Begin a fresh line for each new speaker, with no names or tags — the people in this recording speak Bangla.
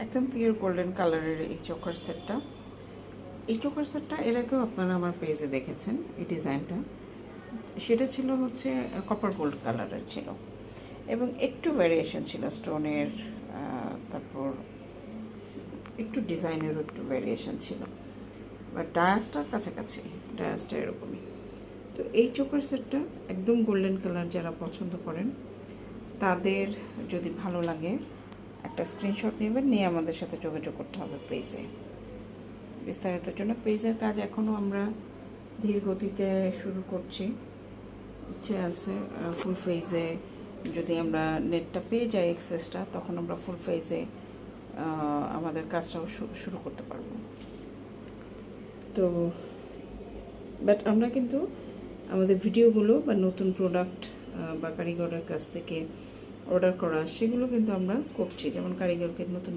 একদম পিওর গোল্ডেন কালারের এই চোকার সেটটা। এই চোকার সেটটা এর আগেও আপনারা আমার পেজে দেখেছেন এই ডিজাইনটা। সেটা ছিল হচ্ছে কপার গোল্ড কালারের ছিল এবং একটু ভ্যারিয়েশন ছিল স্টোনের, তারপর একটু ডিজাইনেরও একটু ভ্যারিয়েশন ছিল, বাট ডায়াসটার কাছাকাছি, ডায়াসটা এরকমই। তো এই চোকার সেটটা একদম গোল্ডেন কালার যারা পছন্দ করেন তাদের যদি ভালো লাগে একটা স্ক্রিনশট নেবেন, নিয়ে আমাদের সাথে যোগাযোগ করতে হবে পেজে। বিস্তারিতের জন্য পেজের কাজ এখনও আমরা ধীর গতিতে শুরু করছি, ইচ্ছে আছে ফুল ফেজে যদি আমরা নেটটা পেয়ে যাই এক্সেসটা, তখন আমরা ফুল ফেজে আমাদের কাজটাও শুরু করতে পারবো। তো বাট আমরা কিন্তু আমাদের ভিডিওগুলো বা নতুন প্রোডাক্ট বা কারিগরের কাছ থেকে অর্ডার করা সেগুলো কিন্তু আমরা করছি, যেমন কারিগরকে নতুন